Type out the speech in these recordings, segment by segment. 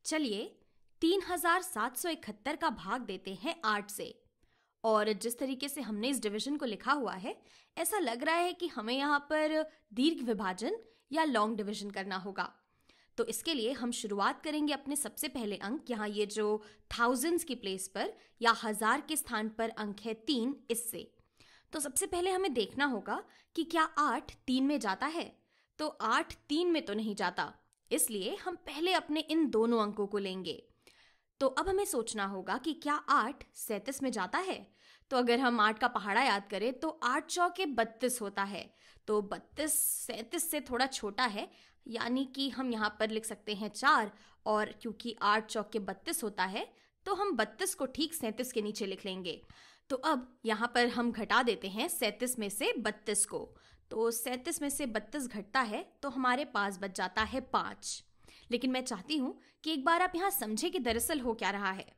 चलिए 3771 का भाग देते हैं 8 से। और जिस तरीके से हमने इस डिवीजन को लिखा हुआ है, ऐसा लग रहा है कि हमें यहाँ पर दीर्घ विभाजन या लॉन्ग डिवीजन करना होगा। तो इसके लिए हम शुरुआत करेंगे अपने सबसे पहले अंक, यहाँ ये जो थाउजेंड्स की प्लेस पर या हजार के स्थान पर अंक है 3, इससे। तो सबसे पहले हमें देखना होगा कि क्या 8 3 में जाता है। तो 8 3 में तो नहीं जाता, इसलिए हम पहले अपने इन दोनों अंकों को लेंगे। तो अब हमें सोचना होगा कि क्या 8 37 में जाता है। तो अगर हम 8 का पहाड़ा याद करें तो 8 चौके 32 होता है। तो 32 37 से थोड़ा छोटा है, यानी कि हम यहाँ पर लिख सकते हैं 4। और क्योंकि 8 चौके 32 होता है तो हम 32 को ठीक 37 के नीचे लिख लेंगे। तो अब यहाँ पर हम घटा देते हैं 37 में से 32 को। तो 37 में से 32 घटता है तो हमारे पास बच जाता है 5। लेकिन मैं चाहती हूं कि एक बार आप यहाँ समझे कि दरअसल हो क्या रहा है।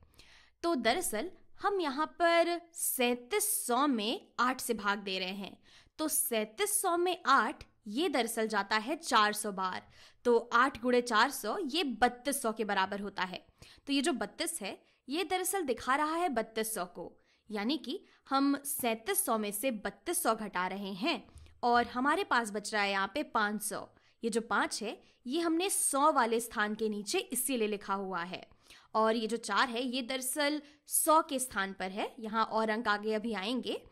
तो दरअसल हम यहाँ पर 3700 में 8 से भाग दे रहे हैं। तो 3700 में 8 ये दरअसल जाता है 400 बार। तो 8 गुणे 400 ये 3200 के बराबर होता है। तो ये जो 32 है ये दरअसल दिखा रहा है 3200 को, यानी कि हम 3700 में से 3200 घटा रहे हैं और हमारे पास बच रहा है यहाँ पे 500। ये जो 5 है ये हमने 100 वाले स्थान के नीचे इसीलिए लिखा हुआ है। और ये जो 4 है ये दरअसल 100 के स्थान पर है। यहाँ और अंक आगे अभी आएंगे।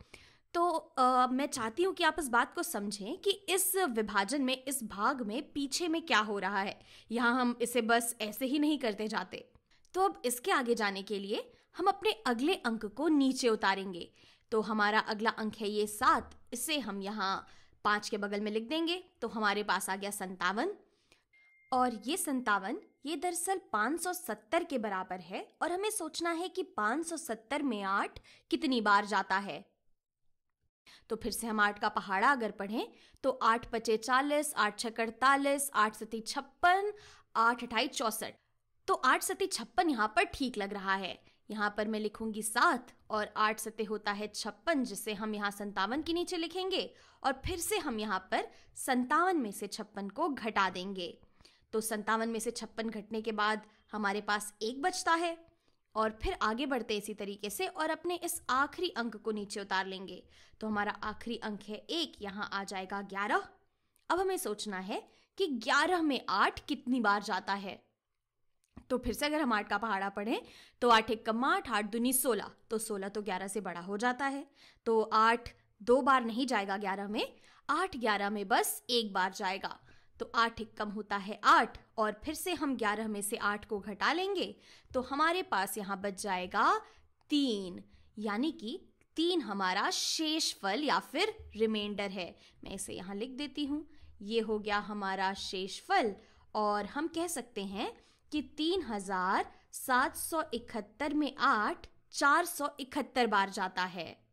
तो मैं चाहती हूँ कि आप इस बात को समझें कि इस विभाजन में, इस भाग में पीछे में क्या हो रहा है। यहाँ हम इसे बस ऐसे ही नहीं करते जाते। तो अब इसके आगे जाने के लिए हम अपने अगले अंक को नीचे उतारेंगे। तो हमारा अगला अंक है ये 7, इसे हम यहाँ 5 के बगल में लिख देंगे। तो हमारे पास आ गया 57। और ये 57 ये दरअसल 570 के बराबर है। और हमें सोचना है कि 570 में 8 कितनी बार जाता है। तो फिर से हम 8 का पहाड़ा अगर पढ़ें तो 8 पचे 40, 8 छक 48, 8 सती 56, 8 अठाई 64। तो 8 सती 56 यहाँ पर ठीक लग रहा है। यहाँ पर मैं लिखूंगी 7 और 8 सते होता है 56, जिसे हम यहाँ 57 के नीचे लिखेंगे। और फिर से हम यहाँ पर 57 में से 56 को घटा देंगे। तो 57 में से 56 घटने के बाद हमारे पास 1 बचता है। और फिर आगे बढ़ते इसी तरीके से और अपने इस आखिरी अंक को नीचे उतार लेंगे। तो हमारा आखिरी अंक है 1, यहाँ आ जाएगा 11। अब हमें सोचना है कि 11 में 8 कितनी बार जाता है। तो फिर से अगर हम 8 का पहाड़ा पढ़ें तो 8 एक कम 8, 8 दूनी 16। तो 16 तो 11 से बड़ा हो जाता है। तो 8 2 बार नहीं जाएगा 11 में, 8 11 में बस 1 बार जाएगा। तो 8 एक कम होता है 8 और फिर से हम 11 में से 8 को घटा लेंगे। तो हमारे पास यहाँ बच जाएगा 3, यानी कि 3 हमारा शेष फल या फिर रिमाइंडर है। मैं इसे यहाँ लिख देती हूँ। ये हो गया हमारा शेष फल। और हम कह सकते हैं कि 3771 में 8 471 बार जाता है।